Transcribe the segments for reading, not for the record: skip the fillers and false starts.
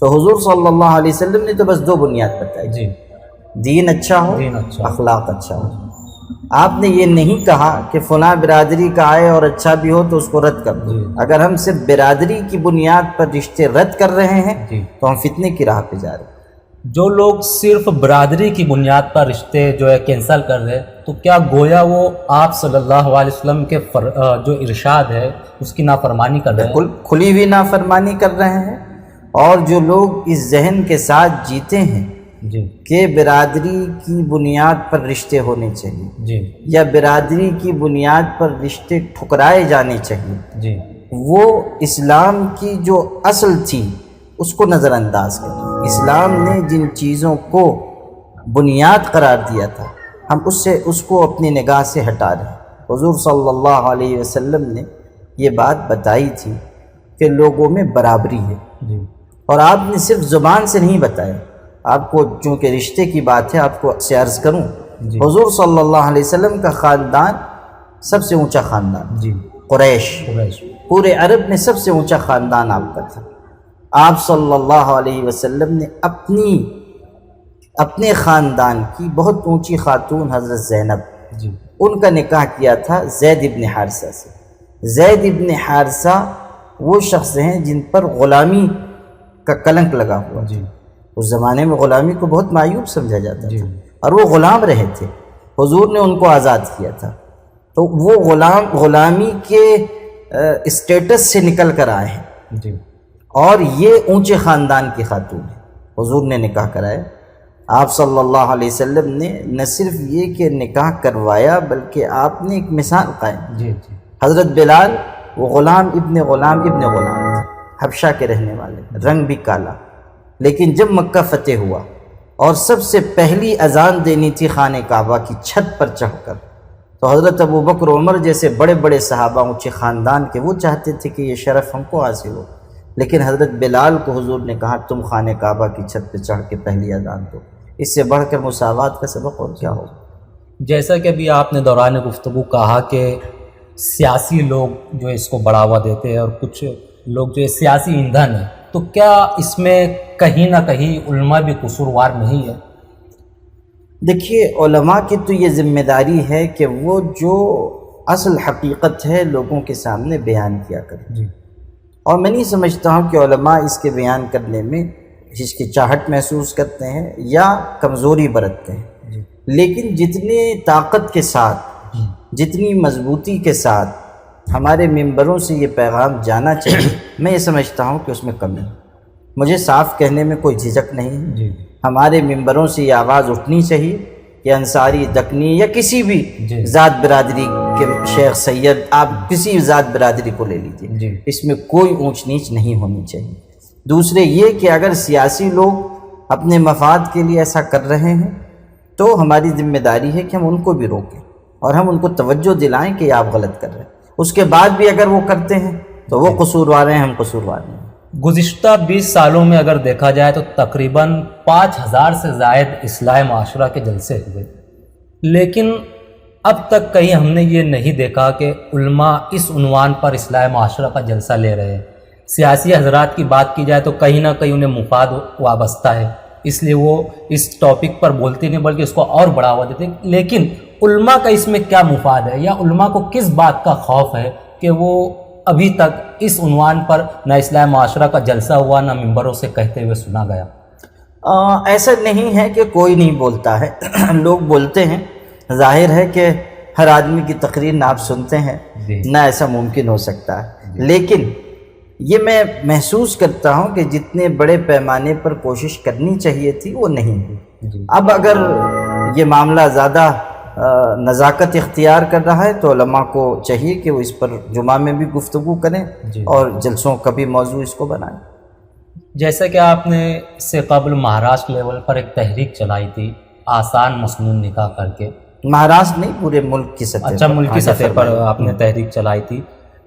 تو حضور صلی اللہ علیہ وسلم نے تو بس دو بنیاد بتائی، جی دین اچھا ہو، دین اچھا ہو۔ اخلاق اچھا ہو۔ آپ نے یہ نہیں کہا کہ فلاں برادری کا آئے اور اچھا بھی ہو تو اس کو رد کر دو۔ جی۔ اگر ہم صرف برادری کی بنیاد پر رشتے رد کر رہے ہیں جی۔ تو ہم فتنے کی راہ پہ جا رہے ہیں۔ جو لوگ صرف برادری کی بنیاد پر رشتے جو ہے کینسل کر رہے، تو کیا گویا وہ آپ صلی اللہ علیہ وسلم کے جو ارشاد ہے اس کی نافرمانی کر رہے ہیں؟ بالکل کھلی ہوئی نافرمانی کر رہے ہیں۔ اور جو لوگ اس ذہن کے ساتھ جیتے ہیں جی کہ برادری کی بنیاد پر رشتے ہونے چاہیے جی یا برادری کی بنیاد پر رشتے ٹھکرائے جانے چاہیے، جی وہ اسلام کی جو اصل تھی اس کو نظر انداز کریں۔ اسلام نے جن چیزوں کو بنیاد قرار دیا تھا ہم اس کو اپنی نگاہ سے ہٹا رہے ہیں۔ حضور صلی اللہ علیہ وسلم نے یہ بات بتائی تھی کہ لوگوں میں برابری ہے، جی اور آپ نے صرف زبان سے نہیں بتایا۔ آپ کو چونکہ رشتے کی بات ہے آپ کو سے عرض کروں، جی حضور صلی اللہ علیہ وسلم کا خاندان سب سے اونچا خاندان، جی قریش، قریش، پورے عرب میں سب سے اونچا خاندان آپ کا تھا۔ آپ صلی اللہ علیہ وسلم نے اپنے خاندان کی بہت اونچی خاتون حضرت زینب، جی ان کا نکاح کیا تھا زید ابن حارثہ سے۔ زید ابن حارثہ وہ شخص ہیں جن پر غلامی کا کلنک لگا ہوا، جی اس زمانے میں غلامی کو بہت معیوب سمجھا جاتا جی تھا، اور وہ غلام رہے تھے، حضور نے ان کو آزاد کیا تھا۔ تو وہ غلامی کے اسٹیٹس سے نکل کر آئے ہیں، جی اور یہ اونچے خاندان کی خاتون ہے، حضور نے نکاح کرایا۔ آپ صلی اللہ علیہ وسلم نے نہ صرف یہ کہ نکاح کروایا بلکہ آپ نے ایک مثال قائم کی۔ جی جی حضرت بلال وہ غلام ابن غلام تھے، حبشہ کے رہنے والے، رنگ بھی کالا، لیکن جب مکہ فتح ہوا اور سب سے پہلی اذان دینی تھی خانہ کعبہ کی چھت پر چڑھ کر، تو حضرت ابوبکر عمر جیسے بڑے بڑے صحابہ اونچے خاندان کے وہ چاہتے تھے کہ یہ شرف ہم کو حاصل ہو، لیکن حضرت بلال کو حضور نے کہا تم خانہ کعبہ کی چھت پہ چڑھ کے پہلی اذان دو۔ اس سے بڑھ کر مساوات کا سبق اور کیا ہوگا؟ جیسا کہ ابھی آپ نے دوران گفتگو کہا کہ سیاسی لوگ جو اس کو بڑھاوا دیتے ہیں اور کچھ لوگ جو سیاسی ایندھن ہے، تو کیا اس میں کہیں نہ کہیں علماء بھی قصوروار نہیں ہے؟ دیکھیے علماء کی تو یہ ذمہ داری ہے کہ وہ جو اصل حقیقت ہے لوگوں کے سامنے بیان کیا کریں، جی اور میں نہیں سمجھتا ہوں کہ علماء اس کے بیان کرنے میں ہچکچاہٹ محسوس کرتے ہیں یا کمزوری برتتے ہیں، جی لیکن جتنی طاقت کے ساتھ، جتنی مضبوطی کے ساتھ ہمارے ممبروں سے یہ پیغام جانا چاہیے، میں یہ سمجھتا ہوں کہ اس میں کمی ہے۔ مجھے صاف کہنے میں کوئی جھجک نہیں ہے، جی ہمارے ممبروں سے یہ آواز اٹھنی چاہیے کہ انصاری، دکنی یا کسی بھی جی ذات برادری کے شیخ سید، آپ کسی ذات برادری کو لے لیجیے، جی اس میں کوئی اونچ نیچ نہیں ہونی چاہیے۔ دوسرے یہ کہ اگر سیاسی لوگ اپنے مفاد کے لیے ایسا کر رہے ہیں تو ہماری ذمہ داری ہے کہ ہم ان کو بھی روکیں اور ہم ان کو توجہ دلائیں کہ آپ غلط کر رہے ہیں۔ اس کے بعد بھی اگر وہ کرتے ہیں تو وہ قصوروار ہیں، ہم قصوروار نہیں ہیں۔ گزشتہ 20 سالوں میں اگر دیکھا جائے تو تقریباً 5000 سے زائد اصلاح معاشرہ کے جلسے ہوئے، لیکن اب تک کہیں ہم نے یہ نہیں دیکھا کہ علماء اس عنوان پر اصلاح معاشرہ کا جلسہ لے رہے ہیں۔ سیاسی حضرات کی بات کی جائے تو کہیں نہ کہیں انہیں مفاد وابستہ ہے، اس لیے وہ اس ٹاپک پر بولتے نہیں بلکہ اس کو اور بڑھاوا دیتے ہیں، لیکن علماء کا اس میں کیا مفاد ہے یا علماء کو کس بات کا خوف ہے کہ وہ ابھی تک اس عنوان پر نہ اصلاح معاشرہ کا جلسہ ہوا نہ ممبروں سے کہتے ہوئے سنا گیا؟ ایسا نہیں ہے کہ کوئی نہیں بولتا ہے، لوگ بولتے ہیں، ظاہر ہے کہ ہر آدمی کی تقریر نہ آپ سنتے ہیں، جی نہ ایسا ممکن ہو سکتا ہے، لیکن یہ میں محسوس کرتا ہوں کہ جتنے بڑے پیمانے پر کوشش کرنی چاہیے تھی وہ نہیں ہوئی۔ جی اب اگر یہ معاملہ زیادہ نزاکت اختیار کر رہا ہے تو علماء کو چاہیے کہ وہ اس پر جمعہ میں بھی گفتگو کریں جی اور جلسوں کا بھی موضوع اس کو بنائیں۔ جیسا کہ آپ نے اس سے قبل مہاراشٹر لیول پر ایک تحریک چلائی تھی آسان مسنون نکاح کر کے، مہاراشٹر نہیں پورے ملک کی سطح اچھا پر، ملک کی ہاں، سطح پر آپ نے تحریک چلائی تھی،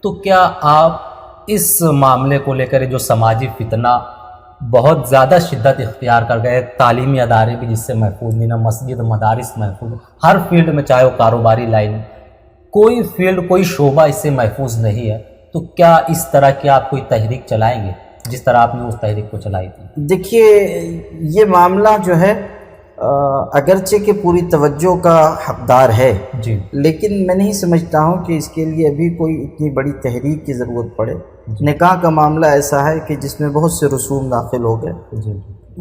تو کیا آپ اس معاملے کو لے کر جو سماجی فتنہ بہت زیادہ شدت اختیار کر گئے، تعلیمی ادارے بھی جس سے محفوظ نہیں، نہ مسجد مدارس محفوظ، ہر فیلڈ میں چاہے وہ کاروباری لائن، کوئی فیلڈ کوئی شعبہ اس سے محفوظ نہیں ہے، تو کیا اس طرح کی آپ کوئی تحریک چلائیں گے؟ جس طرح آپ نے اس تحریک کو چلائی تھی؟ دیکھیے یہ معاملہ جو ہے اگرچہ کہ پوری توجہ کا حقدار ہے، جی لیکن میں نہیں سمجھتا ہوں کہ اس کے لیے ابھی کوئی اتنی بڑی تحریک کی ضرورت پڑے۔ نکاح کا معاملہ ایسا ہے کہ جس میں بہت سے رسوم داخل ہو گئے، جی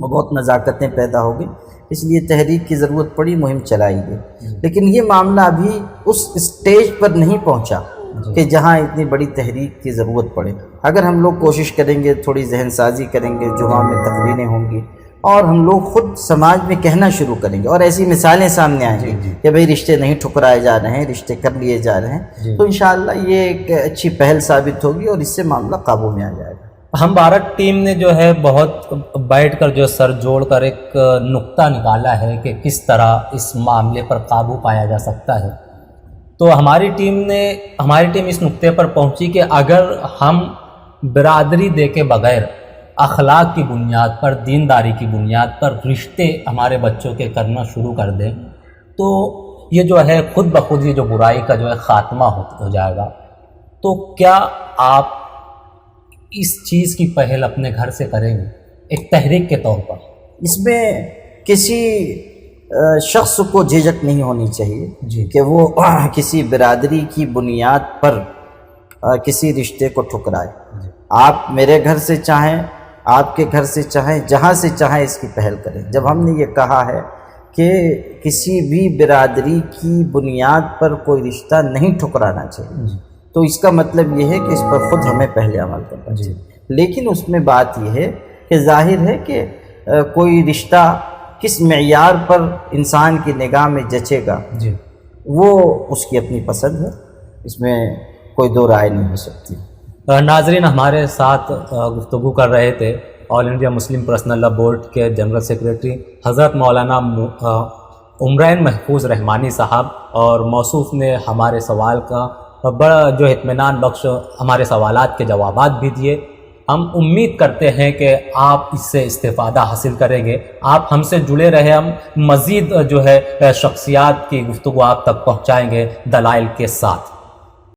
بہت نزاکتیں پیدا ہو گئی، اس لیے تحریک کی ضرورت پڑی، مہم چلائی گئی۔ لیکن یہ معاملہ ابھی اس اسٹیج پر نہیں پہنچا کہ جہاں اتنی بڑی تحریک کی ضرورت پڑے۔ اگر ہم لوگ کوشش کریں گے، تھوڑی ذہن سازی کریں گے، جمعہ میں تقریریں ہوں گی، اور ہم لوگ خود سماج میں کہنا شروع کریں گے، اور ایسی مثالیں سامنے آئیں گی کہ بھئی رشتے نہیں ٹھکرائے جا رہے ہیں، رشتے کر لیے جا رہے ہیں، تو انشاءاللہ یہ ایک اچھی پہل ثابت ہوگی اور اس سے معاملہ قابو میں آ جائے گا۔ ہم بھارت ٹیم نے جو ہے بہت بیٹھ کر جو سر جوڑ کر ایک نقطہ نکالا ہے کہ کس طرح اس معاملے پر قابو پایا جا سکتا ہے، تو ہماری ٹیم اس نقطے پر پہنچی کہ اگر ہم برادری دے کے بغیر اخلاق کی بنیاد پر، دینداری کی بنیاد پر رشتے ہمارے بچوں کے کرنا شروع کر دیں تو یہ جو ہے خود بخود یہ جو برائی کا جو ہے خاتمہ ہو جائے گا۔ تو کیا آپ اس چیز کی پہل اپنے گھر سے کریں گے ایک تحریک کے طور پر؟ اس میں کسی شخص کو جھجک نہیں ہونی چاہیے کہ وہ کسی برادری کی بنیاد پر کسی رشتے کو ٹھکرائے۔ آپ میرے گھر سے چاہیں، آپ کے گھر سے چاہیں، جہاں سے چاہیں اس کی پہل کریں۔ جب ہم نے یہ کہا ہے کہ کسی بھی برادری کی بنیاد پر کوئی رشتہ نہیں ٹھکرانا چاہیے، تو اس کا مطلب یہ ہے کہ اس پر خود ہمیں پہلے عمل کرنا چاہیے۔ لیکن اس میں بات یہ ہے کہ ظاہر ہے کہ کوئی رشتہ کس معیار پر انسان کی نگاہ میں جچے گا وہ اس کی اپنی پسند ہے، اس میں کوئی دو رائے نہیں ہو سکتی۔ ناظرین، ہمارے ساتھ گفتگو کر رہے تھے آل انڈیا مسلم پرسنل لا بورڈ کے جنرل سیکریٹری حضرت مولانا عمرین محفوظ رحمانی صاحب، اور موصوف نے ہمارے سوال کا بڑا جو اطمینان بخش ہمارے سوالات کے جوابات بھی دیے۔ ہم امید کرتے ہیں کہ آپ اس سے استفادہ حاصل کریں گے۔ آپ ہم سے جڑے رہے، ہم مزید جو ہے شخصیات کی گفتگو آپ تک پہنچائیں گے دلائل کے ساتھ۔